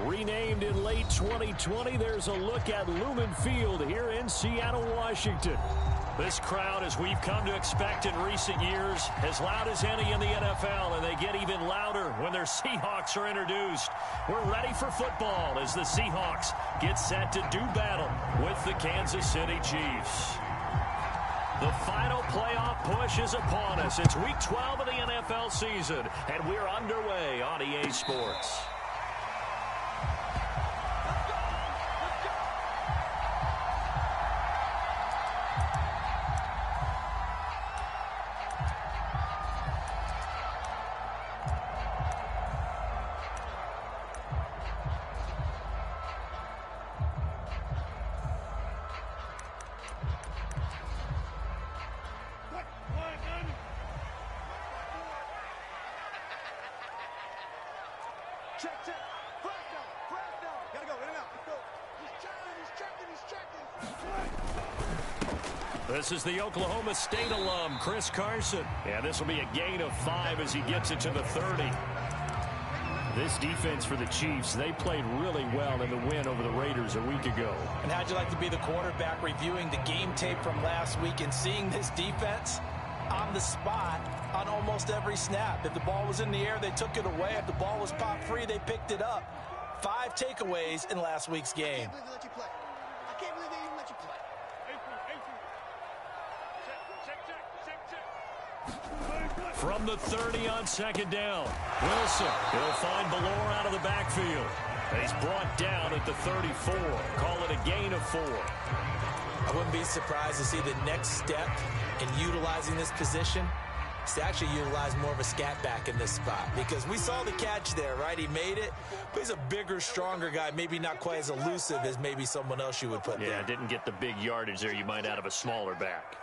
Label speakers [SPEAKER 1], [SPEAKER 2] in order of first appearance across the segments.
[SPEAKER 1] Renamed in late 2020, there's a look at Lumen Field here in Seattle, Washington. This crowd, as we've come to expect in recent years, as loud as any in the NFL, and they get even louder when their Seahawks are introduced. We're ready for football as the Seahawks get set to do battle with the Kansas City Chiefs. The final playoff push is upon us. It's Week 12 of the NFL season, and we're underway on EA Sports. This is the Oklahoma State alum, Chris Carson. Yeah, this will be a gain of 5 as he gets it to the 30. This defense for the Chiefs, they played really well in the win over the Raiders a week ago.
[SPEAKER 2] And how'd you like to be the quarterback reviewing the game tape from last week and seeing this defense on the spot on almost every snap? If the ball was in the air, they took it away. If the ball was popped free, they picked it up. 5 takeaways in last week's game.
[SPEAKER 3] I can't believe they let you play. I can't believe they even let you play.
[SPEAKER 1] From the 30 on second down, Wilson, he'll find Ballore out of the backfield. He's brought down at the 34. Call it a gain of 4.
[SPEAKER 2] I wouldn't be surprised to see the next step in utilizing this position is to actually utilize more of a scat back in this spot, because we saw the catch there, right? He made it, but he's a bigger, stronger guy, maybe not quite as elusive as maybe someone else you would put there.
[SPEAKER 1] Yeah, didn't get the big yardage there you might out of a smaller back.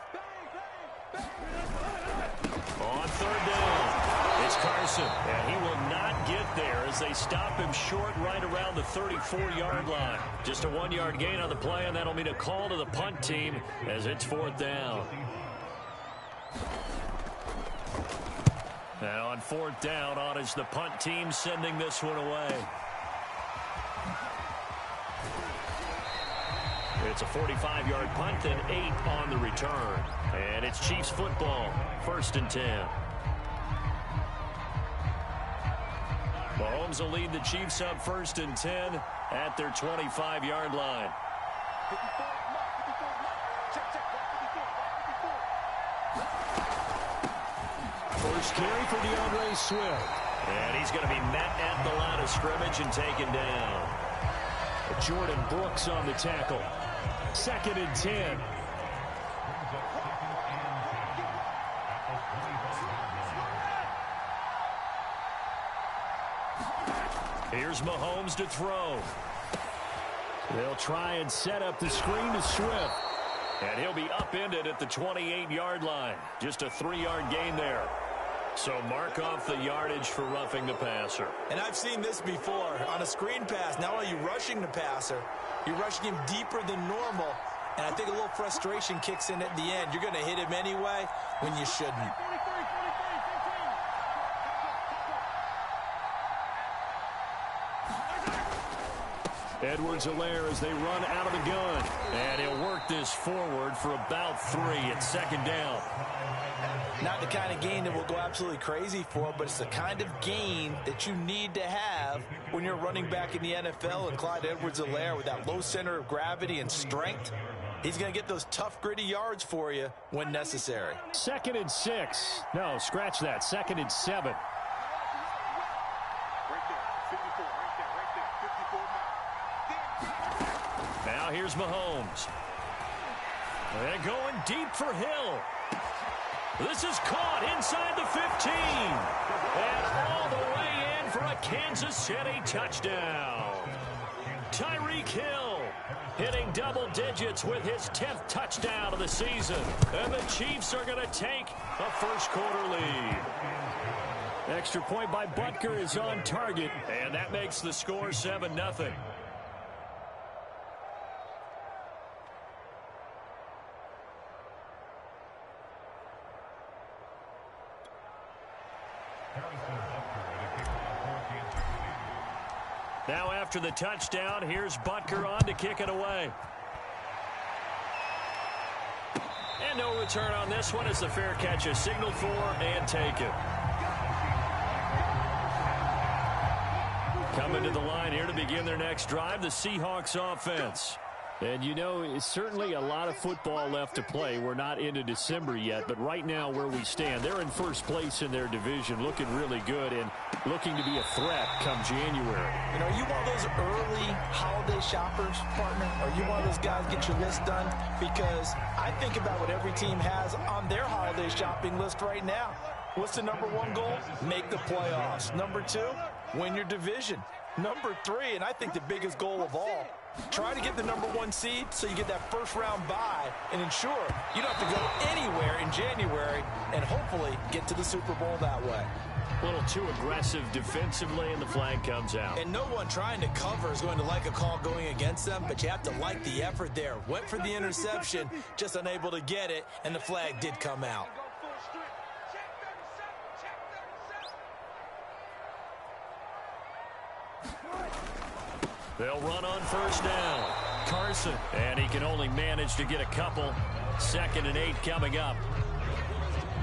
[SPEAKER 1] On third down, it's Carson, and he will not get there as they stop him short right around the 34-yard line. Just a 1-yard gain on the play, and that'll mean a call to the punt team as it's 4th down. And on 4th down, on is the punt team sending this one away. It's a 45-yard punt and 8 on the return. And it's Chiefs football, 1st and 10. Mahomes will lead the Chiefs up 1st and 10 at their 25-yard line. First carry for DeAndre Swift. And he's going to be met at the line of scrimmage and taken down. Jordan Brooks on the tackle. 2nd and 10. Here's Mahomes to throw. They'll try and set up the screen to Swift. And he'll be upended at the 28-yard line. Just a 3-yard gain there. So mark off the yardage for roughing the passer.
[SPEAKER 2] And I've seen this before. On a screen pass, not only are you rushing the passer, you're rushing him deeper than normal. And I think a little frustration kicks in at the end. You're going to hit him anyway when you shouldn't.
[SPEAKER 1] Edwards-Helaire as they run out of the gun. And he'll work this forward for about 3 at 2nd down.
[SPEAKER 2] Not the kind of gain that we'll go absolutely crazy for, but it's the kind of gain that you need to have when you're running back in the NFL. And Clyde Edwards-Helaire, with that low center of gravity and strength, he's going to get those tough, gritty yards for you when necessary.
[SPEAKER 1] 2nd and 6. No, scratch that. 2nd and 7. Now here's Mahomes. They're going deep for Hill. This is caught inside the 15. And all the way in for a Kansas City touchdown. Tyreek Hill hitting double digits with his 10th touchdown of the season. And the Chiefs are going to take a first-quarter lead. Extra point by Butker is on target. And that makes the score 7-0. Now after the touchdown, here's Butker on to kick it away. And no return on this one as the fair catch is signaled for and taken. Coming to the line here to begin their next drive, the Seahawks offense. And, you know, it's certainly a lot of football left to play. We're not into December yet, but right now where we stand, they're in first place in their division, looking really good and looking to be a threat come January.
[SPEAKER 2] You know, are you one of those early holiday shoppers, partner? Are you one of those guys get your list done? Because I think about what every team has on their holiday shopping list right now. What's the number one goal? Make the playoffs. Number two, win your division. Number three, and I think the biggest goal of all, try to get the number one seed so you get that first round bye and ensure you don't have to go anywhere in January and hopefully get to the Super Bowl that way.
[SPEAKER 1] A little too aggressive defensively, and the flag comes out.
[SPEAKER 2] And no one trying to cover is going to like a call going against them, but you have to like the effort there. Went for the interception, just unable to get it, and the flag did come out.
[SPEAKER 1] They'll run on first down. Carson, and he can only manage to get a couple. 2nd and 8 coming up.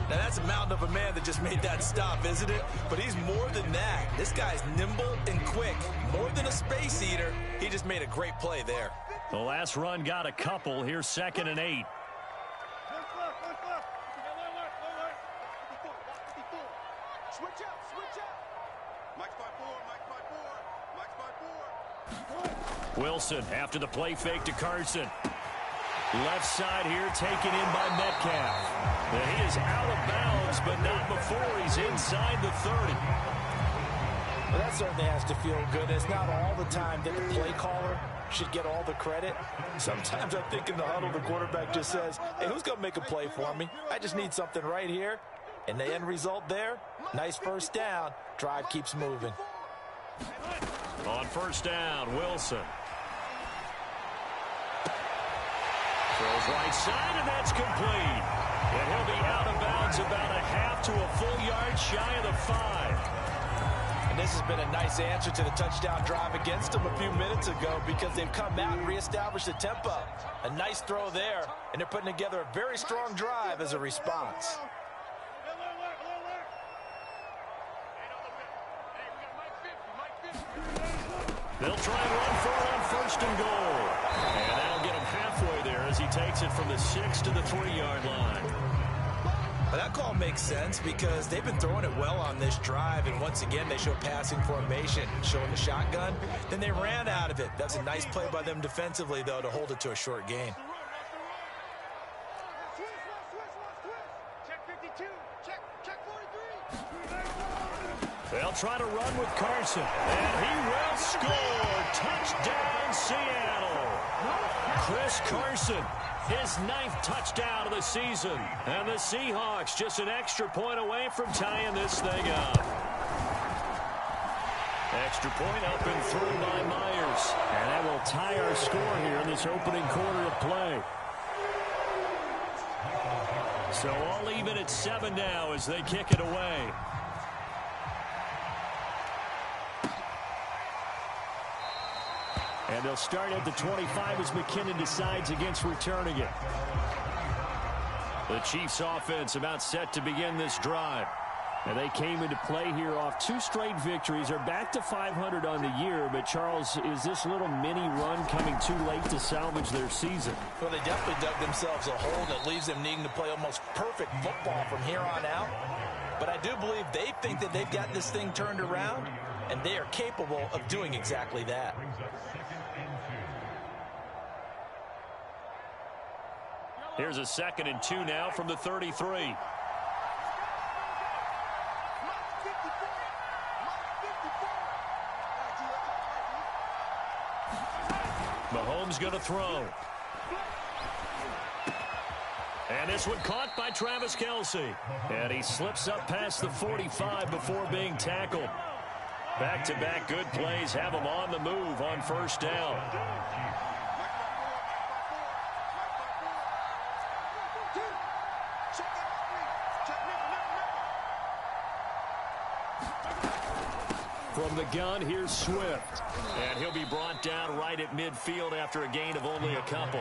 [SPEAKER 2] Now, that's a mountain of a man that just made that stop, isn't it? But he's more than that. This guy's nimble and quick. More than a space eater. He just made a great play there.
[SPEAKER 1] The last run got a couple. Here's 2nd and 8.
[SPEAKER 3] Switch up, switch up. Mike's by 4, Mike's by 4, Mike's by 4.
[SPEAKER 1] Wilson after the play fake to Carson. Left side here taken in by Metcalf. And he is out of bounds, but not before he's inside the 30.
[SPEAKER 2] Well, that certainly has to feel good. It's not all the time that the play caller should get all the credit. Sometimes I think in the huddle, the quarterback just says, hey, who's going to make a play for me? I just need something right here. And the end result there, nice first down. Drive keeps moving.
[SPEAKER 1] On first down, Wilson. Throws right side, and that's complete. And he'll be out of bounds about a half to a full yard shy of the 5.
[SPEAKER 2] And this has been a nice answer to the touchdown drive against them a few minutes ago because they've come out and reestablished the tempo. A nice throw there, and they're putting together a very strong drive as a response.
[SPEAKER 1] They'll try and run for it on 1st and goal. And that'll get him halfway there as he takes it from the 6 to the 3-yard line.
[SPEAKER 2] Well, that call makes sense because they've been throwing it well on this drive, and once again they show passing formation, showing the shotgun. Then they ran out of it. That's a nice play by them defensively, though, to hold it to a short gain.
[SPEAKER 3] Check 52, check 43.
[SPEAKER 1] They'll try to run with Carson, and he will score. Touchdown, Seattle. Chris Carson, his 9th touchdown of the season. And the Seahawks just an extra point away from tying this thing up. Extra point up and through by Myers. And that will tie our score here in this opening quarter of play. So all even at 7 now as they kick it away. And they'll start at the 25 as McKinnon decides against returning it. The Chiefs offense about set to begin this drive. And they came into play here off 2 straight victories. They're back to 500 on the year. But, Charles, is this little mini run coming too late to salvage their season?
[SPEAKER 2] Well, they definitely dug themselves a hole that leaves them needing to play almost perfect football from here on out. But I do believe they think that they've got this thing turned around, and they are capable of doing exactly that.
[SPEAKER 1] Here's a 2nd and 2 now from the 33. Mahomes going to throw. And this one caught by Travis Kelce. And he slips up past the 45 before being tackled. Back-to-back good plays have him on the move on first down. From the gun, here's Swift. And he'll be brought down right at midfield after a gain of only a couple.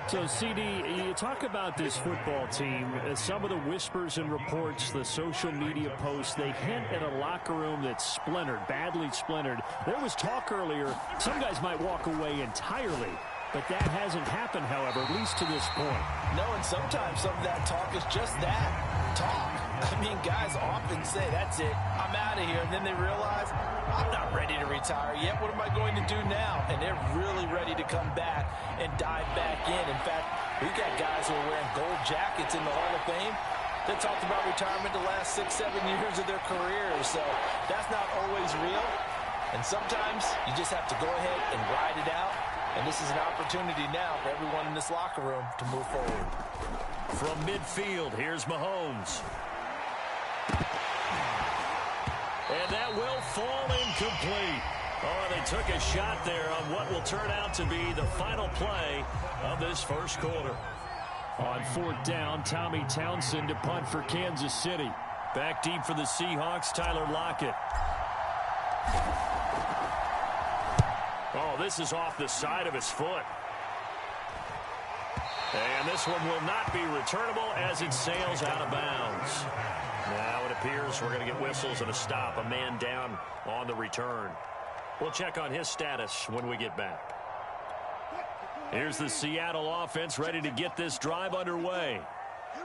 [SPEAKER 1] So, CD, you talk about this football team. Some of the whispers and reports, the social media posts, they hint at a locker room that's splintered, badly splintered. There was talk earlier, some guys might walk away entirely. But that hasn't happened, however, at least to this point.
[SPEAKER 2] No, and sometimes some of that talk is just that, talk. I mean, guys often say, that's it, I'm out of here. And then they realize, I'm not ready to retire yet. What am I going to do now? And they're really ready to come back and dive back in. In fact, we've got guys who are wearing gold jackets in the Hall of Fame that talked about retirement the last 6-7 years of their careers. So that's not always real. And sometimes you just have to go ahead and ride it out. And this is an opportunity now for everyone in this locker room to move forward.
[SPEAKER 1] From midfield, here's Mahomes. And that will fall incomplete. Oh, they took a shot there on what will turn out to be the final play of this first quarter. On fourth down, Tommy Townsend to punt for Kansas City. Back deep for the Seahawks, Tyler Lockett. Oh, this is off the side of his foot. And this one will not be returnable as it sails out of bounds. Now it appears we're going to get whistles and a stop. A man down on the return. We'll check on his status when we get back. Here's the Seattle offense ready to get this drive underway.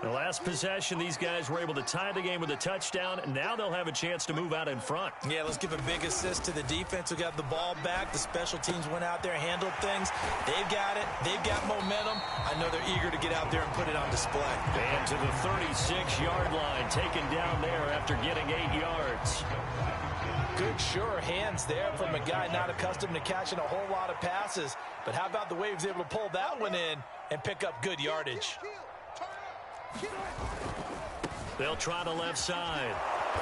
[SPEAKER 1] The last possession, these guys were able to tie the game with a touchdown, and now they'll have a chance to move out in front.
[SPEAKER 2] Yeah, let's give a big assist to the defense who got the ball back. The special teams went out there, handled things. They've got it. They've got momentum. I know they're eager to get out there and put it on display.
[SPEAKER 1] And to the 36-yard line, taken down there after getting 8 yards.
[SPEAKER 2] Good, sure hands there from a guy not accustomed to catching a whole lot of passes. But how about the way he was able to pull that one in and pick up good yardage?
[SPEAKER 1] They'll try the left side.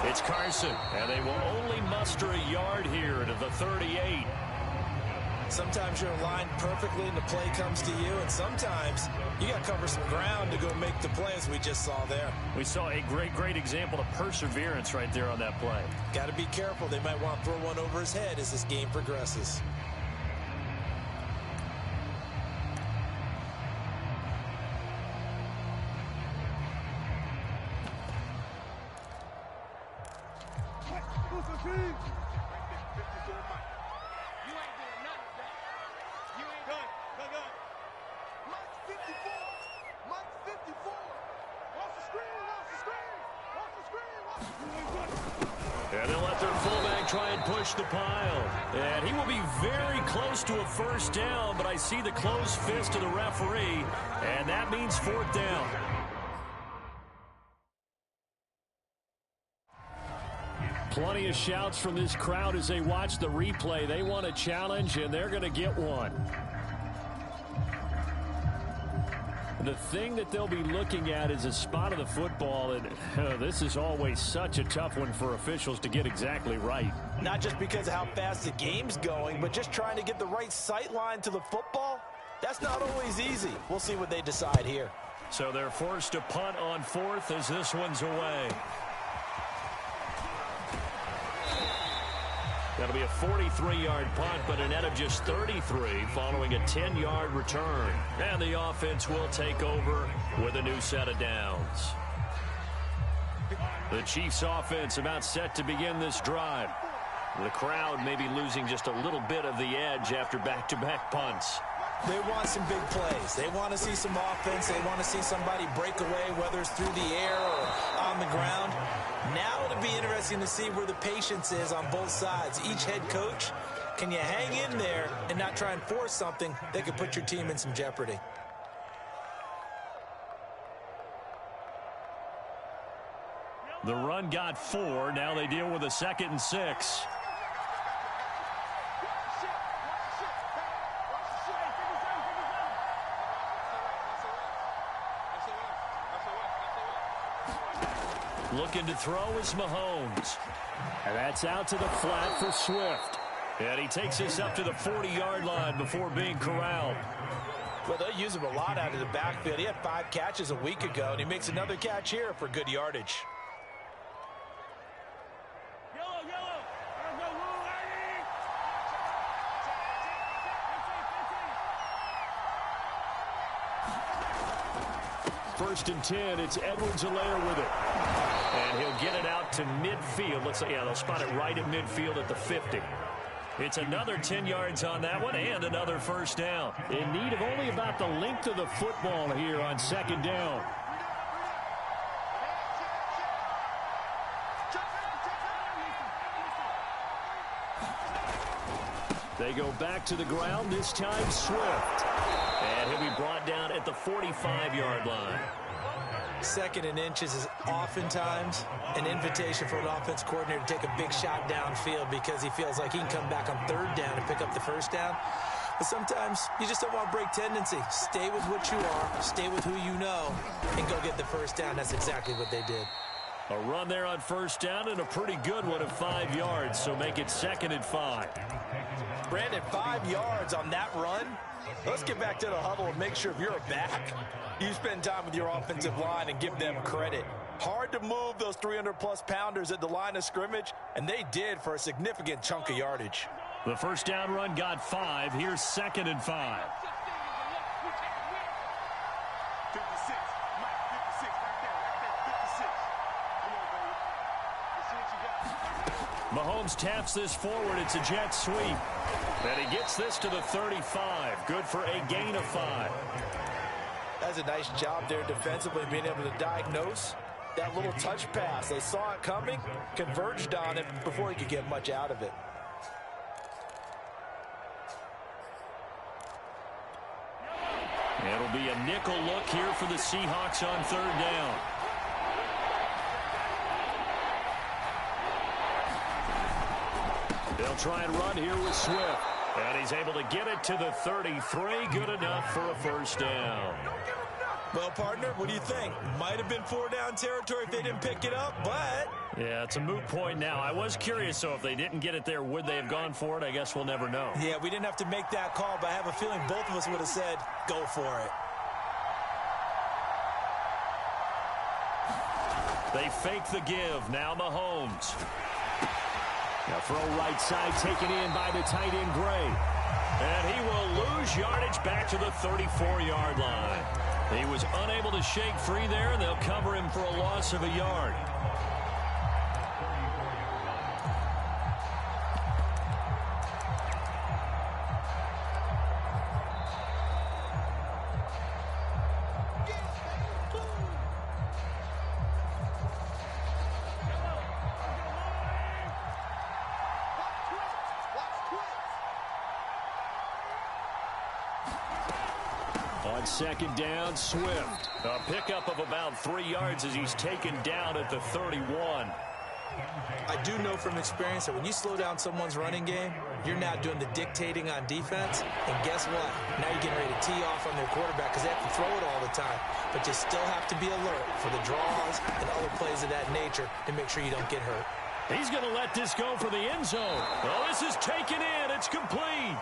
[SPEAKER 1] It's Carson, and they will only muster a yard here to the 38.
[SPEAKER 2] Sometimes you're aligned perfectly and the play comes to you, and sometimes you got to cover some ground to go make the play, as we just saw there.
[SPEAKER 1] We saw a great example of perseverance right there on that play.
[SPEAKER 2] Got to be careful. They might want to throw one over his head as this game progresses.
[SPEAKER 1] And they'll let their fullback try and push the pile. And he will be very close to a first down, but I see the closed fist of the referee, and that means fourth down. Plenty of shouts from this crowd as they watch the replay. They want a challenge, and they're going to get one. The thing that they'll be looking at is a spot of the football, and this is always such a tough one for officials to get exactly right.
[SPEAKER 2] Not just because of how fast the game's going, but just trying to get the right sight line to the football. That's not always easy. We'll see what they decide here.
[SPEAKER 1] So they're forced to punt on fourth as this one's away. That'll be a 43-yard punt, but a net of just 33 following a 10-yard return. And the offense will take over with a new set of downs. The Chiefs' offense about set to begin this drive. The crowd may be losing just a little bit of the edge after back-to-back punts.
[SPEAKER 2] They want some big plays. They want to see some offense. They want to see somebody break away, whether it's through the air or on the ground. Now it'll be interesting to see where the patience is on both sides. Each head coach, can you hang in there and not try and force something that could put your team in some jeopardy?
[SPEAKER 1] The run got 4. Now they deal with a 2nd and 6. Looking to throw is Mahomes. And that's out to the flat for Swift. And he takes us up to the 40-yard line before being corralled.
[SPEAKER 2] Well, they'll use him a lot out of the backfield. He had 5 catches a week ago, and he makes another catch here for good yardage.
[SPEAKER 3] Yellow. There's no room.
[SPEAKER 1] first and 10. It's Edwards-Helaire with it. And he'll get it out to midfield. Looks like, yeah, they'll spot it right at midfield at the 50. It's another 10 yards on that one and another first down. In need of only about the length of the football here on second down. They go back to the ground, this time Swift. And he'll be brought down at the 45-yard line.
[SPEAKER 2] Second and inches is oftentimes an invitation for an offense coordinator to take a big shot downfield because he feels like he can come back on third down and pick up the first down. But sometimes you just don't want to break tendency. Stay with what you are, stay with who you know, and go get the first down. That's exactly what they did.
[SPEAKER 1] A run there on first down and a pretty good one of 5 yards, so make it 2nd and 5.
[SPEAKER 2] Brandon, 5 yards on that run. Let's get back to the huddle and make sure if you're a back, you spend time with your offensive line and give them credit. Hard to move those 300-plus pounders at the line of scrimmage, and they did for a significant chunk of yardage.
[SPEAKER 1] The first down run got 5. Here's 2nd and 5.
[SPEAKER 3] 56. Mike, 56. Right there. 56. Come on, baby. Let's see what you got.
[SPEAKER 1] Mahomes taps this forward. It's a jet sweep. And he gets this to the 35. Good for a gain of 5.
[SPEAKER 2] That's a nice job there defensively, being able to diagnose that little touch pass. They saw it coming, converged on it before he could get much out of it.
[SPEAKER 1] It'll be a nickel look here for the Seahawks on third down. They'll try and run here with Swift. And he's able to get it to the 33. Good enough for a first down.
[SPEAKER 2] Well, partner, what do you think? Might have been 4-down territory if they didn't pick it up, but...
[SPEAKER 1] Yeah, it's a moot point now. I was curious, so if they didn't get it there, would they have gone for it? I guess we'll never know.
[SPEAKER 2] Yeah, we didn't have to make that call, but I have a feeling both of us would have said, go for it.
[SPEAKER 1] They fake the give. Now Mahomes. Now throw right side taken in by the tight end Gray. And he will lose yardage back to the 34-yard line. He was unable to shake free there, and they'll cover him for a loss of a yard. On second down, Swift. A pickup of about 3 yards as he's taken down at the 31.
[SPEAKER 2] I do know from experience that when you slow down someone's running game, you're now doing the dictating on defense. And guess what? Now you're getting ready to tee off on their quarterback because they have to throw it all the time. But you still have to be alert for the draws and other plays of that nature to make sure you don't get hurt.
[SPEAKER 1] He's going to let this go for the end zone. Well, this is taken in. It's complete.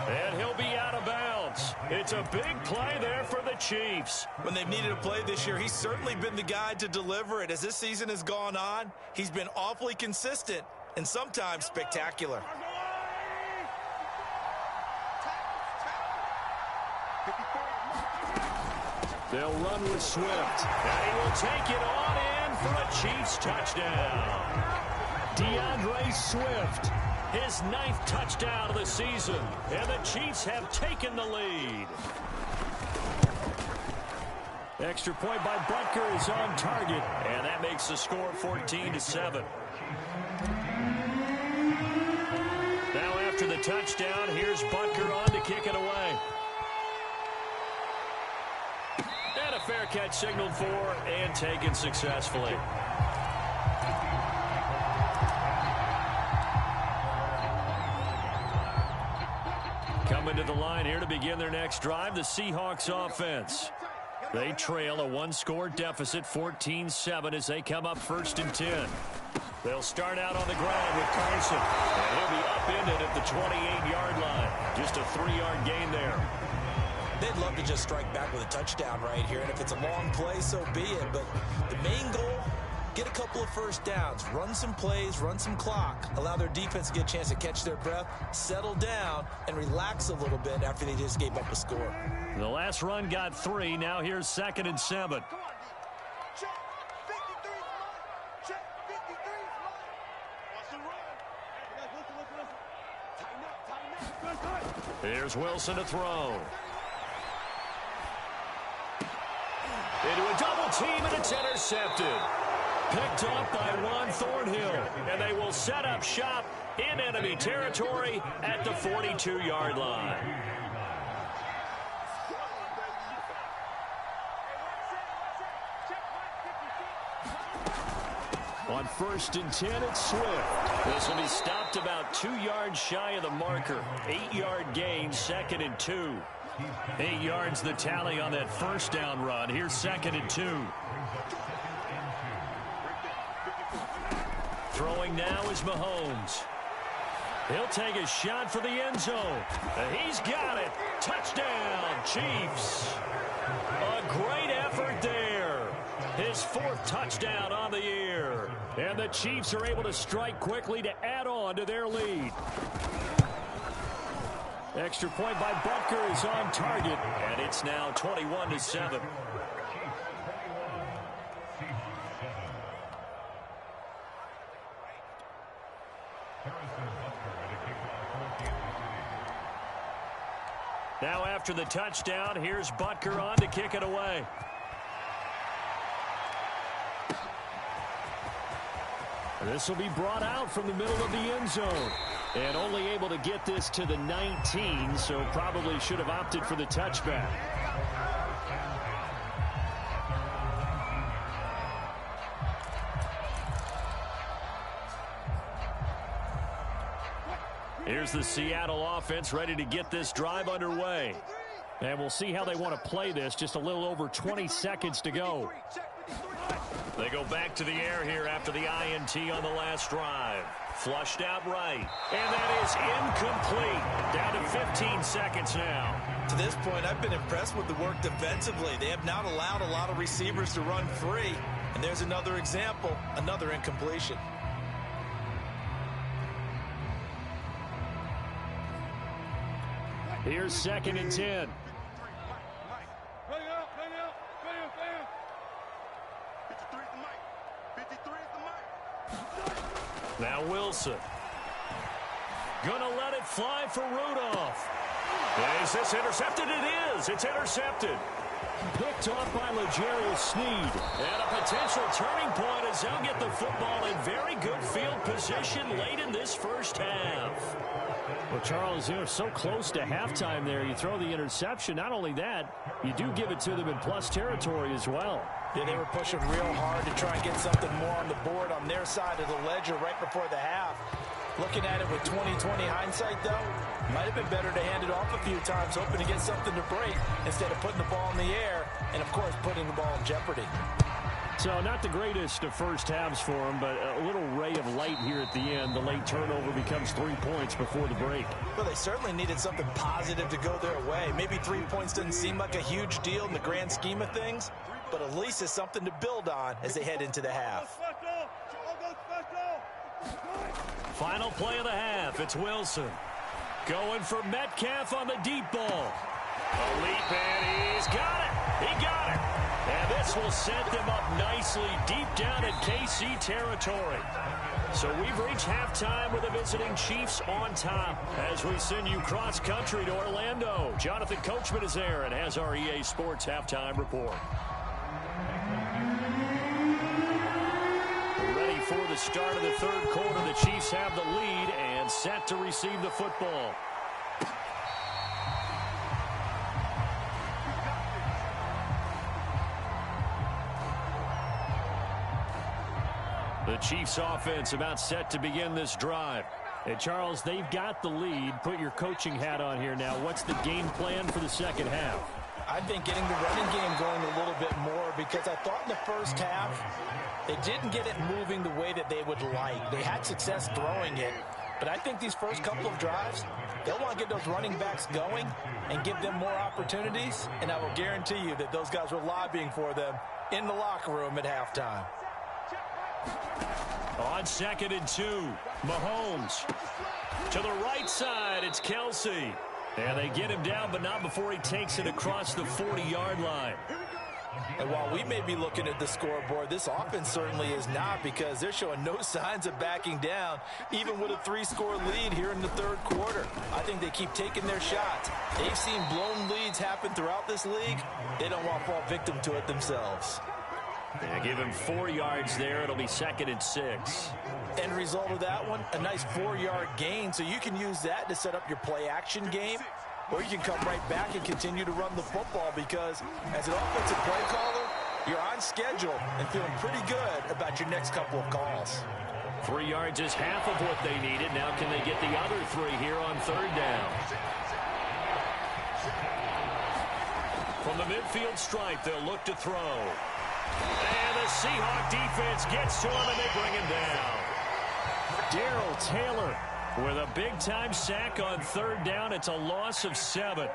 [SPEAKER 1] And he'll be out of bounds. It's a big play there for the Chiefs.
[SPEAKER 2] When they've needed a play this year, he's certainly been the guy to deliver it. As this season has gone on, he's been awfully consistent and sometimes spectacular.
[SPEAKER 1] They'll run with Swift. And he will take it on in for a Chiefs touchdown. DeAndre Swift. His 9th touchdown of the season, and the Chiefs have taken the lead. Extra point by Butker is on target, and that makes the score 14-7. Now after the touchdown, here's Butker on to kick it away. And a fair catch signaled for and taken successfully. Coming to the line here to begin their next drive, the Seahawks offense. They trail a one-score deficit, 14-7, as they come up 1st and 10. They'll start out on the ground with Carson, and he'll be upended at the 28-yard line. Just a 3-yard gain there.
[SPEAKER 2] They'd love to just strike back with a touchdown right here, and if it's a long play, so be it. But the main goal, get a couple couple of first downs, run some plays, run some clock, allow their defense to get a chance to catch their breath, settle down, and relax a little bit after they just gave up a score.
[SPEAKER 1] The last run got 3. Now here's 2nd and 7. Here's Wilson to throw. Into a double team, and it's intercepted. Picked up by Juan Thornhill, and they will set up shop in enemy territory at the 42-yard line. On 1st and 10, it's Swift. This will be stopped about 2 yards shy of the marker. 8-yard gain, 2nd and 2. 8 yards the tally on that first down run. Here's 2nd and 2. Throwing now is Mahomes. He'll take a shot for the end zone. He's got it. Touchdown, Chiefs. A great effort there. His 4th touchdown on the year. And the Chiefs are able to strike quickly to add on to their lead. Extra point by Butker is on target, and it's now 21-7. Now after the touchdown, here's Butker on to kick it away. This will be brought out from the middle of the end zone. And only able to get this to the 19, so probably should have opted for the touchback. Here's the Seattle offense ready to get this drive underway. And we'll see how they want to play this. Just a little over 20 seconds to go. They go back to the air here after the INT on the last drive. Flushed out right. And that is incomplete. Down to 15 seconds now.
[SPEAKER 2] To this point, I've been impressed with the work defensively. They have not allowed a lot of receivers to run free. And there's another example, another incompletion.
[SPEAKER 1] Here's 2nd and 10. Now Wilson. Gonna let it fly for Rudolph. Is this intercepted? It is. It's intercepted. Picked off by L'Jarius Sneed. And a potential turning point as they'll get the football in very good field position late in this first half. Well, Charles, you're so close to halftime there. You throw the interception. Not only that, you do give it to them in plus territory as well.
[SPEAKER 2] Yeah, they were pushing real hard to try and get something more on the board on their side of the ledger right before the half. Looking at it with 20/20 hindsight, though, might have been better to hand it off a few times, hoping to get something to break instead of putting the ball in the air and, of course, putting the ball in jeopardy.
[SPEAKER 1] So not the greatest of first halves for him, but a little ray of light here at the end. The late turnover becomes 3 points before the break.
[SPEAKER 2] Well, they certainly needed something positive to go their way. Maybe 3 points doesn't seem like a huge deal in the grand scheme of things, but at least it's something to build on as they head into the half.
[SPEAKER 1] Final play of the half. It's Wilson. Going for Metcalf on the deep ball. A leap, and he's got it. He got it. And this will set them up nicely deep down in KC territory. So we've reached halftime with the visiting Chiefs on top. As we send you cross-country to Orlando, Jonathan Coachman is there and has our EA Sports halftime report. Ready for the start of the third quarter. The Chiefs have the lead and set to receive the football. The Chiefs offense about set to begin this drive. And Charles, they've got the lead. Put your coaching hat on here now. What's the game plan for the second half?
[SPEAKER 2] I think getting the running game going a little bit more, because I thought in the first half they didn't get it moving the way that they would like. They had success throwing it, but I think these first couple of drives, they'll want to get those running backs going and give them more opportunities, and I will guarantee you that those guys were lobbying for them in the locker room at halftime.
[SPEAKER 1] On 2nd and 2, Mahomes. To the right side, it's Kelsey. And they get him down, but not before he takes it across the 40-yard line.
[SPEAKER 2] And while we may be looking at the scoreboard, this offense certainly is not, because they're showing no signs of backing down, even with a 3-score lead here in the third quarter. I think they keep taking their shots. They've seen blown leads happen throughout this league. They don't want to fall victim to it themselves.
[SPEAKER 1] They give him 4 yards there. It'll be 2nd and 6.
[SPEAKER 2] End result of that one, a nice 4-yard gain, so you can use that to set up your play-action game. Or you can come right back and continue to run the football, because as an offensive play caller, you're on schedule and feeling pretty good about your next couple of calls.
[SPEAKER 1] 3 yards is half of what they needed. Now can they get the other 3 here on 3rd down? From the midfield stripe, they'll look to throw. And the Seahawks defense gets to him, and they bring him down. Darrell Taylor with a big-time sack on 3rd down. It's a loss of 7.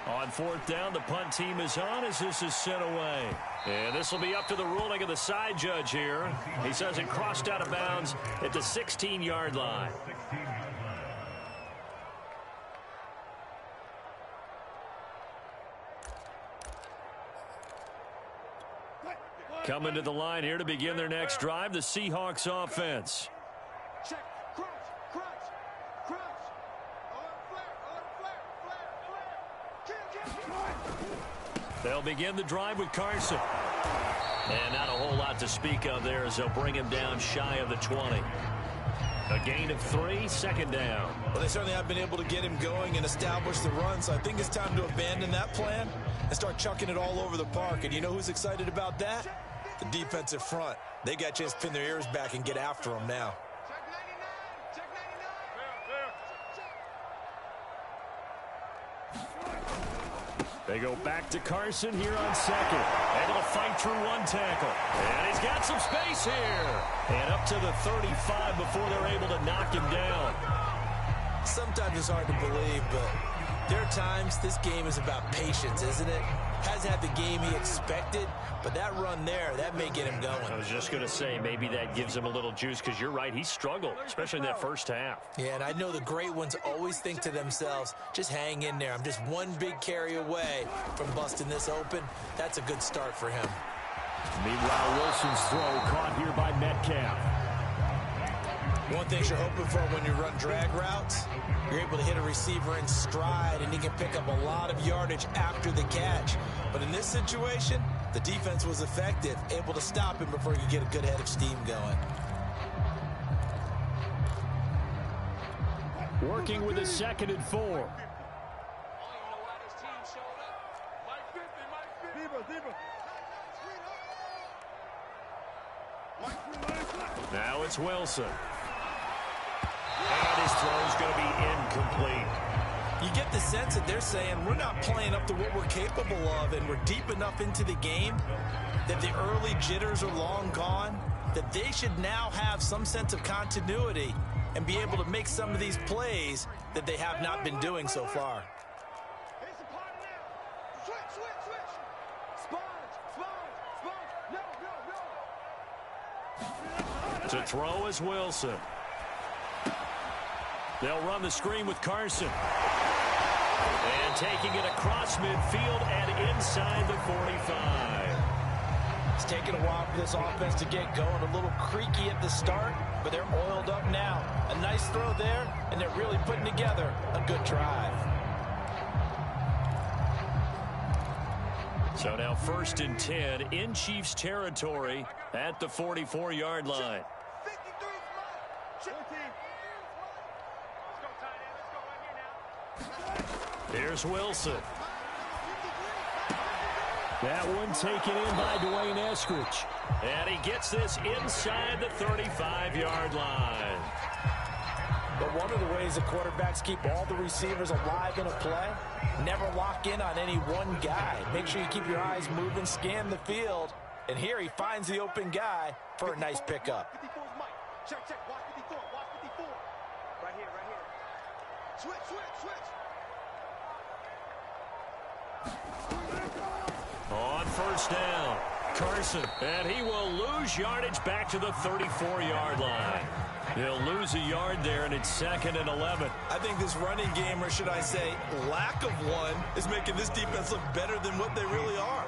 [SPEAKER 1] On 4th down, the punt team is on as this is sent away. And this will be up to the ruling of the side judge here. He says it crossed out of bounds at the 16-yard line. Coming to the line here to begin their next drive, the Seahawks offense.
[SPEAKER 3] Check, crunch, crunch, crunch. Flare, flare.
[SPEAKER 1] They'll begin the drive with Carson. And not a whole lot to speak of there as they'll bring him down shy of the 20. A gain of 3, 2nd down.
[SPEAKER 2] Well, they certainly have been able to get him going and establish the run, so I think it's time to abandon that plan and start chucking it all over the park. And you know who's excited about that? The defensive front. They got a chance to pin their ears back and get after him now.
[SPEAKER 3] Check 99, check 99.
[SPEAKER 1] They go back to Carson here on 2nd. Able to fight through 1 tackle. And he's got some space here. And up to the 35 before they're able to knock him down.
[SPEAKER 2] Sometimes it's hard to believe, but there are times this game is about patience, isn't it? Hasn't had the game he expected, but that run there, that may get him going.
[SPEAKER 1] I was just going to say, maybe that gives him a little juice, because you're right, he struggled, especially in that first half.
[SPEAKER 2] Yeah, and I know the great ones always think to themselves, just hang in there. I'm just one big carry away from busting this open. That's a good start for him.
[SPEAKER 1] Meanwhile, Wilson's throw caught here by Metcalf.
[SPEAKER 2] One thing you're hoping for when you run drag routes, you're able to hit a receiver in stride, and he can pick up a lot of yardage after the catch. But in this situation, the defense was effective, able to stop him before he could get a good head of steam going.
[SPEAKER 1] Working with a 2nd and 4. Now it's Wilson. And his throw's going to be incomplete.
[SPEAKER 2] You get the sense that they're saying we're not playing up to what we're capable of, and we're deep enough into the game that the early jitters are long gone, that they should now have some sense of continuity and be able to make some of these plays that they have not been doing so far.
[SPEAKER 3] Here's the party now. Switch. Sponge. No.
[SPEAKER 1] To throw is Wilson. They'll run the screen with Carson. And taking it across midfield and inside the 45.
[SPEAKER 2] It's taken a while for this offense to get going. A little creaky at the start, but they're oiled up now. A nice throw there, and they're really putting together a good drive.
[SPEAKER 1] So now 1st and 10 in Chiefs territory at the 44-yard line.
[SPEAKER 3] 53
[SPEAKER 1] Here's Wilson. That one taken in by Dwayne Eskridge. And he gets this inside the 35-yard line.
[SPEAKER 2] But one of the ways the quarterbacks keep all the receivers alive in a play, never lock in on any one guy. Make sure you keep your eyes moving, scan the field. And here he finds the open guy for a nice pickup.
[SPEAKER 3] 54's Mike. Check. Watch 54. Right here. Switch, switch, switch.
[SPEAKER 1] On first down, Carson, and he will lose yardage back to the 34-yard line. He'll lose a yard there, and it's 2nd and 11.
[SPEAKER 2] I think this running game, or should I say lack of one, is making this defense look better than what they really are.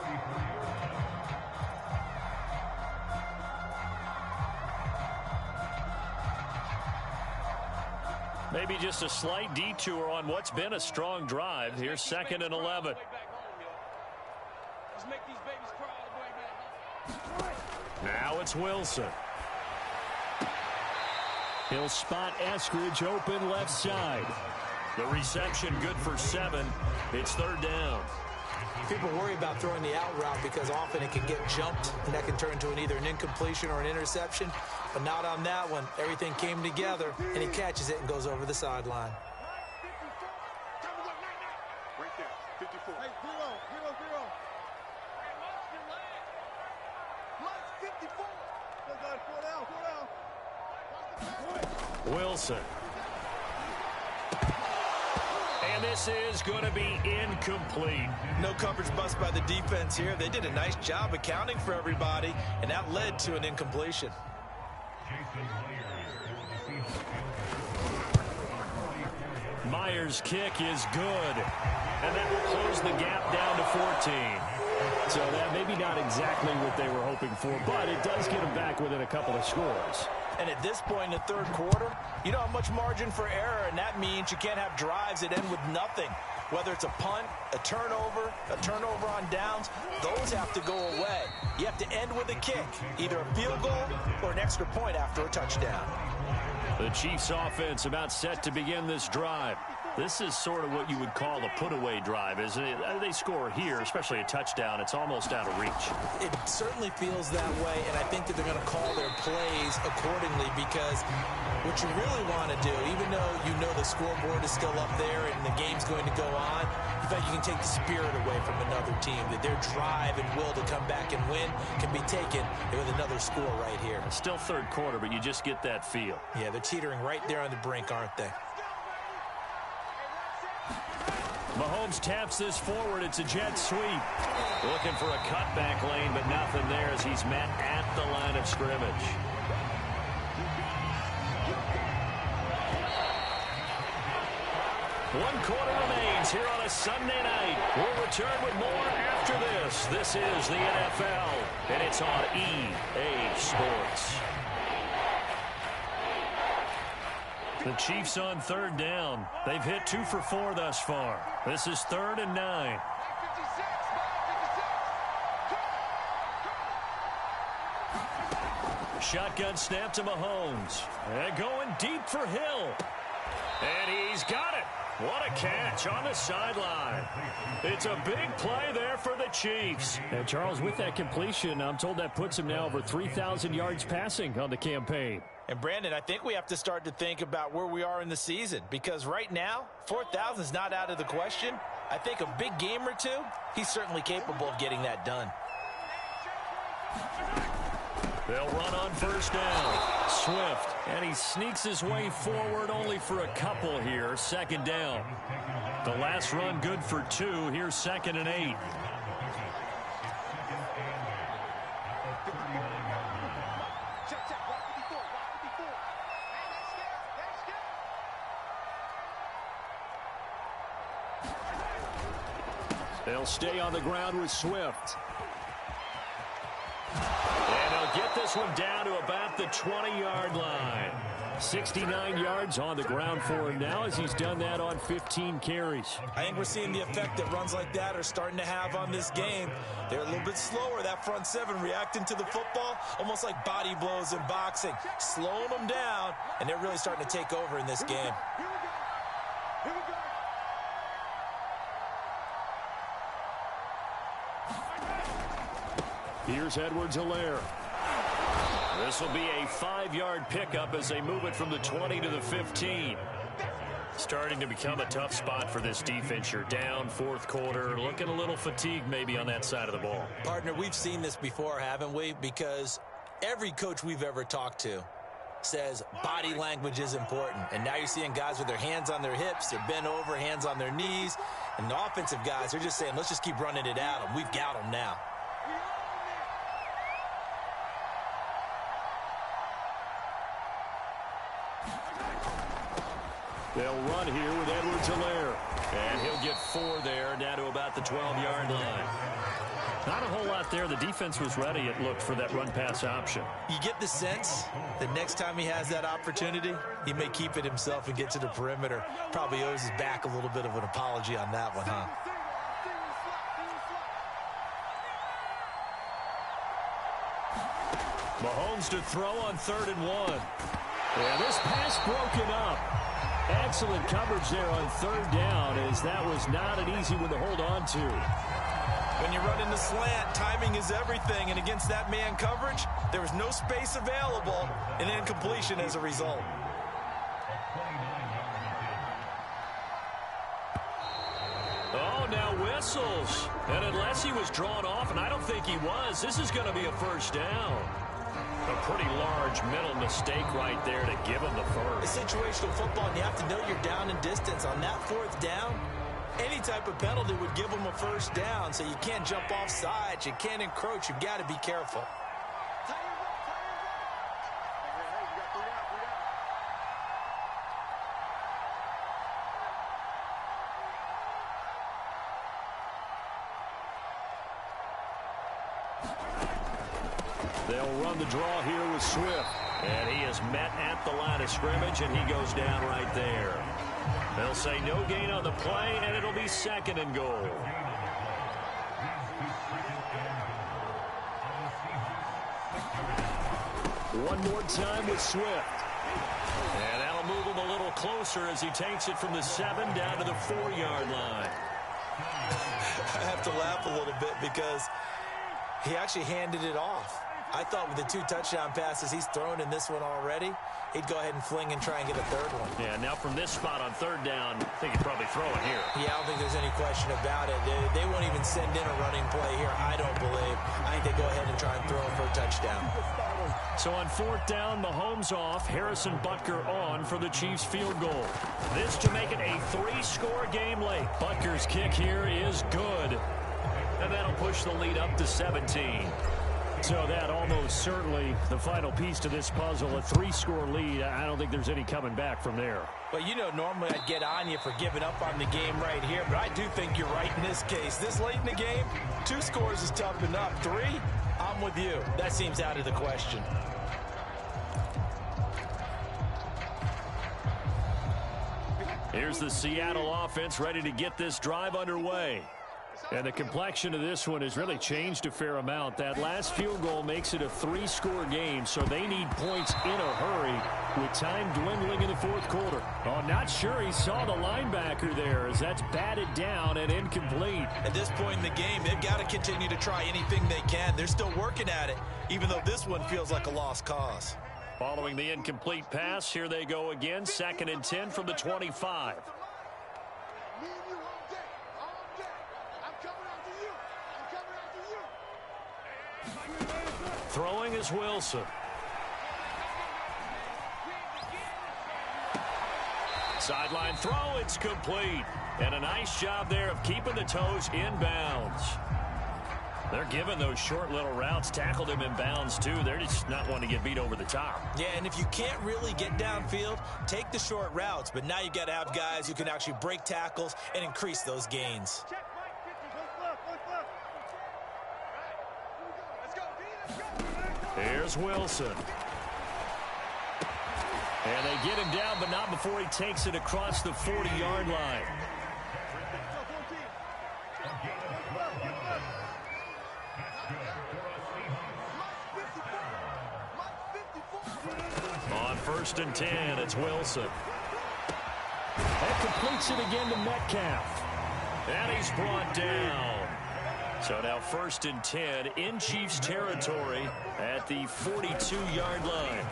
[SPEAKER 1] Maybe just a slight detour on what's been a strong drive. Here's 2nd and 11. Now it's Wilson. He'll spot Eskridge open left side. The reception good for 7. It's 3rd down.
[SPEAKER 2] People worry about throwing the out route because often it can get jumped, and that can turn into either an incompletion or an interception. But not on that one. Everything came together, and he catches it and goes over the sideline.
[SPEAKER 3] Right there, 54. Hey, zero. Plus 54.
[SPEAKER 1] Wilson. And this is going to be incomplete.
[SPEAKER 2] No coverage bust by the defense here. They did a nice job accounting for everybody, and that led to an incompletion.
[SPEAKER 1] Myers' kick is good. And that will close the gap down to 14. So that maybe not exactly what they were hoping for, but it does get them back within a couple of scores.
[SPEAKER 2] And at this point in the 3rd quarter, you don't have much margin for error, and that means you can't have drives that end with nothing. Whether it's a punt, a turnover on downs, those have to go away. You have to end with a kick, either a field goal or an extra point after a touchdown.
[SPEAKER 1] The Chiefs offense about set to begin this drive. This is sort of what you would call a put-away drive, isn't it? They score here, especially a touchdown. It's almost out of reach.
[SPEAKER 2] It certainly feels that way, and I think that they're going to call their plays accordingly because what you really want to do, even though you know the scoreboard is still up there and the game's going to go on, in fact, you can take the spirit away from another team, that their drive and will to come back and win can be taken with another score right here.
[SPEAKER 1] It's still 3rd quarter, but you just get that feel.
[SPEAKER 2] Yeah, they're teetering right there on the brink, aren't they?
[SPEAKER 1] Mahomes taps this forward. It's a jet sweep. Looking for a cutback lane, but nothing there as he's met at the line of scrimmage. One quarter remains here on a Sunday night. We'll return with more after this. This is the NFL, and it's on EA Sports. The Chiefs on 3rd down. They've hit 2 for 4 thus far. This is 3rd and 9. Shotgun snap to Mahomes. And going deep for Hill. And he's got it. What a catch on the sideline. It's a big play there for the Chiefs. And Charles, with that completion, I'm told that puts him now over 3,000 yards passing on the campaign.
[SPEAKER 2] And Brandon, I think we have to start to think about where we are in the season, because right now 4,000 is not out of the question. I think a big game or two, he's certainly capable of getting that done.
[SPEAKER 1] They'll run on first down. Swift, and he sneaks his way forward only for a couple here. 2nd down. The last run good for 2. Here's 2nd and 8. They'll stay on the ground with Swift. And they'll get this one down to about the 20-yard line. 69 yards on the ground for him now as he's done that on 15 carries.
[SPEAKER 2] I think we're seeing the effect that runs like that are starting to have on this game. They're a little bit slower, that front 7, reacting to the football, almost like body blows in boxing, slowing them down, and they're really starting to take over in this game.
[SPEAKER 3] Here we go.
[SPEAKER 1] Here's Edwards-Helaire. This will be a 5-yard pickup as they move it from the 20 to the 15. Starting to become a tough spot for this defense. You're down 4th quarter, looking a little fatigued maybe on that side of the ball.
[SPEAKER 2] Partner, we've seen this before, haven't we? Because every coach we've ever talked to says body language is important. And now you're seeing guys with their hands on their hips, they're bent over, hands on their knees. And the offensive guys, they're just saying, let's just keep running it at them. We've got them now.
[SPEAKER 1] They'll run here with Edwards-Helaire. And he'll get 4 there, down to about the 12-yard line. Not a whole lot there. The defense was ready, it looked, for that run-pass option.
[SPEAKER 2] You get the sense that next time he has that opportunity, he may keep it himself and get to the perimeter. Probably owes his back a little bit of an apology on that one, huh?
[SPEAKER 1] Mahomes to throw on 3rd and 1. And this pass broken up. Excellent coverage there on 3rd down, as that was not an easy one to hold on to.
[SPEAKER 2] When you run in the slant, timing is everything, and against that man coverage, there was no space available, and incompletion as a result.
[SPEAKER 1] Oh, now whistles. And unless he was drawn off, and I don't think he was, this is going to be a 1st down. A pretty large mental mistake right there to give him the first.
[SPEAKER 2] It's situational football, and you have to know you're down in distance. On that 4th down, any type of penalty would give him a 1st down, so you can't jump off sides, you can't encroach, you've got to be careful.
[SPEAKER 1] They'll run the draw here with Swift. And he is met at the line of scrimmage, and he goes down right there. They'll say no gain on the play, and it'll be 2nd and goal. One more time with Swift. And that'll move him a little closer as he takes it from the 7 down to the 4-yard line.
[SPEAKER 2] I have to laugh a little bit because he actually handed it off. I thought with the 2 touchdown passes he's thrown in this one already, he'd go ahead and fling and try and get a 3rd one.
[SPEAKER 1] Yeah, now from this spot on 3rd down, I think he'd probably throw it here.
[SPEAKER 2] Yeah, I don't think there's any question about it. They won't even send in a running play here, I don't believe. I think they go ahead and try and throw it for a touchdown.
[SPEAKER 1] So on 4th down, Mahomes off, Harrison Butker on for the Chiefs field goal. This to make it a 3-score game late. Butker's kick here is good. And that'll push the lead up to 17. So that almost certainly the final piece to this puzzle, a 3-score lead. I don't think there's any coming back from there.
[SPEAKER 2] Well, you know, normally I'd get on you for giving up on the game right here, but I do think you're right in this case. This late in the game, 2 scores is tough enough. 3, I'm with you. That seems out of the question.
[SPEAKER 1] Here's the Seattle offense ready to get this drive underway. And the complexion of this one has really changed a fair amount. That last field goal makes it a 3-score game, so they need points in a hurry with time dwindling in the 4th quarter. Oh, not sure he saw the linebacker there as that's batted down and incomplete.
[SPEAKER 2] At this point in the game, they've got to continue to try anything they can. They're still working at it, even though this one feels like a lost cause.
[SPEAKER 1] Following the incomplete pass, here they go again, 2nd and 10 from the 25. Throwing is Wilson. Sideline throw, it's complete. And a nice job there of keeping the toes in bounds. They're giving those short little routes, tackled him in bounds too. They're just not wanting to get beat over the top.
[SPEAKER 2] Yeah, and if you can't really get downfield, take the short routes. But now you've got to have guys who can actually break tackles and increase those gains.
[SPEAKER 1] Here's Wilson. And they get him down, but not before he takes it across the 40-yard line. On 1st and 10, it's Wilson. That completes it again to Metcalf. And he's brought down. So now 1st and 10 in Chiefs territory at the 42-yard line.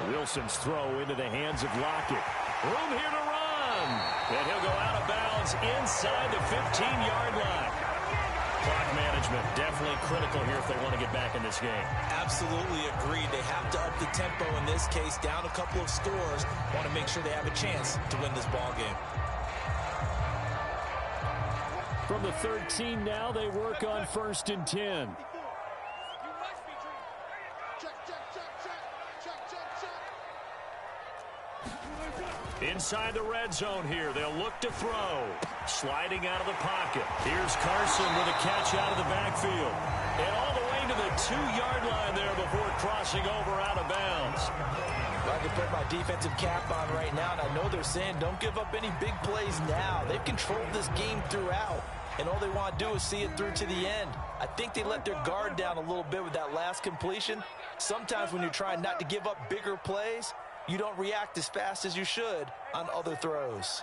[SPEAKER 1] Wilson's throw into the hands of Lockett. Room here to run. And he'll go out of bounds inside the 15-yard line. Clock management, definitely critical here if they want to get back in this game.
[SPEAKER 2] Absolutely agreed. They have to up the tempo in this case, down a couple of scores. Want to make sure they have a chance to win this ball game.
[SPEAKER 1] From the 13 now, they work on 1st and 10. Inside the red zone here. They'll look to throw. Sliding out of the pocket. Here's Carson with a catch out of the backfield. And all the way to the 2-yard line there before crossing over out of bounds.
[SPEAKER 2] I can put my defensive cap on right now, and I know they're saying don't give up any big plays now. They've controlled this game throughout, and all they want to do is see it through to the end. I think they let their guard down a little bit with that last completion. Sometimes when you're trying not to give up bigger plays, you don't react as fast as you should on other throws.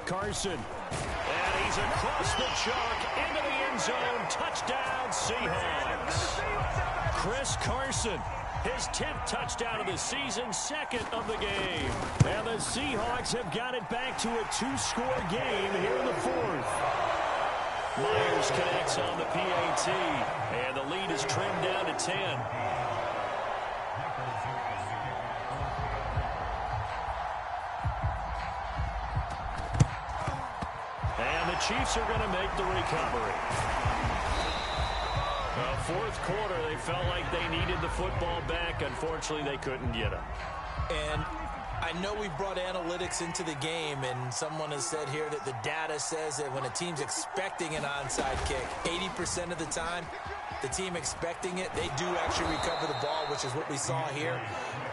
[SPEAKER 1] Carson. And he's across the chalk into the end zone. Touchdown, Seahawks. Chris Carson, his 10th touchdown of the season, 2nd of the game. And the Seahawks have got it back to a 2-score game here in the 4th. Myers connects on the PAT, and the lead is trimmed down to 10. And the Chiefs are going to make the recovery. Fourth quarter, they felt like they needed the football back. Unfortunately, they couldn't get it.
[SPEAKER 2] And I know we've brought analytics into the game, and someone has said here that the data says that when a team's expecting an onside kick, 80% of the time, the team expecting it, they do actually recover the ball, which is what we saw here.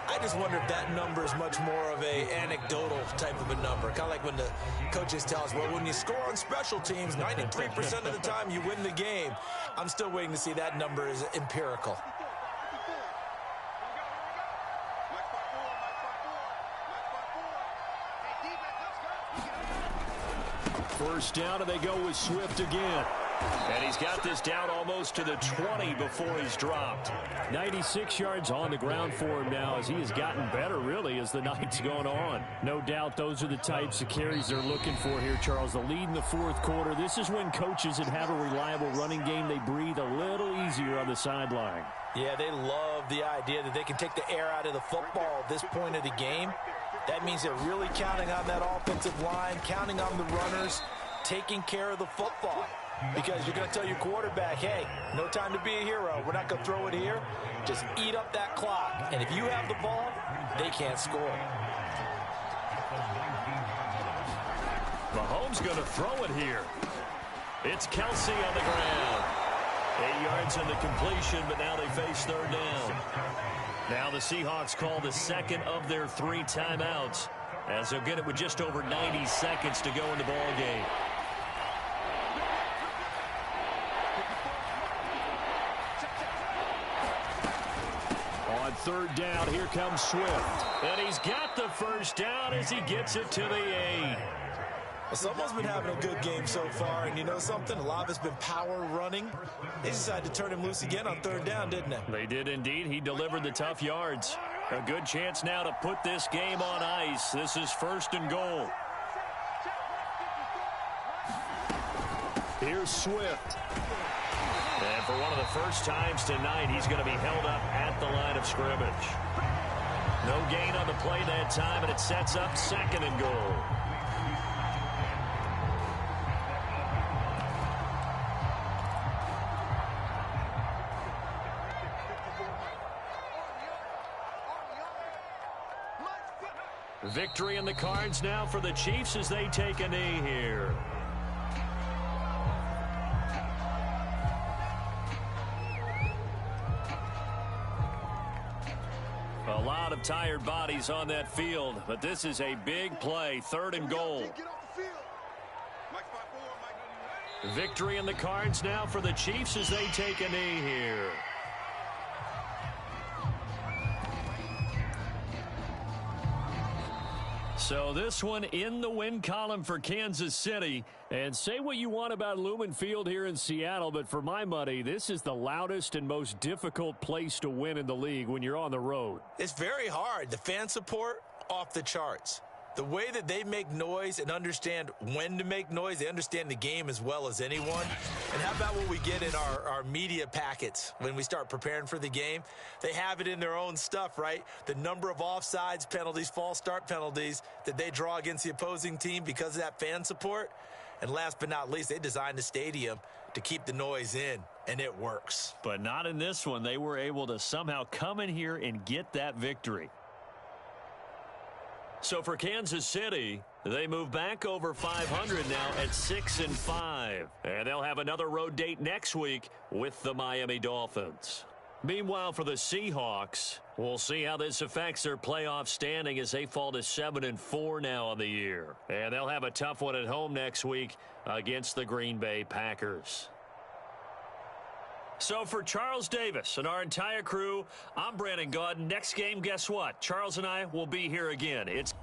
[SPEAKER 2] I just wonder if that number is much more of a anecdotal type of a number. Kind of like when the coaches tell us, well, when you score on special teams, 93% of the time you win the game. I'm still waiting to see that number is empirical.
[SPEAKER 1] First down, and they go with Swift again. And he's got this down almost to the 20 before he's dropped. 96 yards on the ground for him now as he has gotten better, really, as the night's gone on. No doubt those are the types of carries they're looking for here, Charles. The lead in the fourth quarter. This is when coaches that have a reliable running game, they breathe a little easier on the sideline.
[SPEAKER 2] Yeah, they love the idea that they can take the air out of the football at this point of the game. That means they're really counting on that offensive line, counting on the runners, taking care of the football. Because you're going to tell your quarterback, hey, no time to be a hero. We're not going to throw it here. Just eat up that clock. And if you have the ball, they can't score.
[SPEAKER 1] Mahomes going to throw it here. It's Kelsey on the ground. 8 yards in the completion, but now they face third down. Now the Seahawks call the second of their 3 timeouts, as they'll get it with just over 90 seconds to go in the ball game. On third down, here comes Swift. And he's got the first down as he gets it to the 8.
[SPEAKER 2] Well, someone's been having a good game so far, and you know something? A lot of it's been power running. They decided to turn him loose again on third down, didn't they?
[SPEAKER 1] They did indeed. He delivered the tough yards. A good chance now to put this game on ice. This is 1st and goal. Here's Swift. And for one of the first times tonight, he's going to be held up at the line of scrimmage. No gain on the play that time, and it sets up 2nd and goal. Victory in the cards now for the Chiefs as they take a knee here. A lot of tired bodies on that field, but this is a big play. 3rd and goal. Victory in the cards now for the Chiefs as they take a knee here. So this one in the win column for Kansas City. And say what you want about Lumen Field here in Seattle, but for my money, this is the loudest and most difficult place to win in the league when you're on the road.
[SPEAKER 2] It's very hard. The fan support, off the charts. The way that they make noise and understand when to make noise, they understand the game as well as anyone. And how about what we get in our media packets when we start preparing for the game? They have it in their own stuff, right? The number of offsides penalties, false start penalties that they draw against the opposing team because of that fan support. And last but not least, they designed the stadium to keep the noise in, and it works.
[SPEAKER 1] But not in this one. They were able to somehow come in here and get that victory. So for Kansas City, they move back over 500 now at 6-5. And they'll have another road date next week with the Miami Dolphins. Meanwhile, for the Seahawks, we'll see how this affects their playoff standing as they fall to 7-4 now on the year. And they'll have a tough one at home next week against the Green Bay Packers. So for Charles Davis and our entire crew, I'm Brandon Gaudin. Next game, guess what? Charles and I will be here again. It's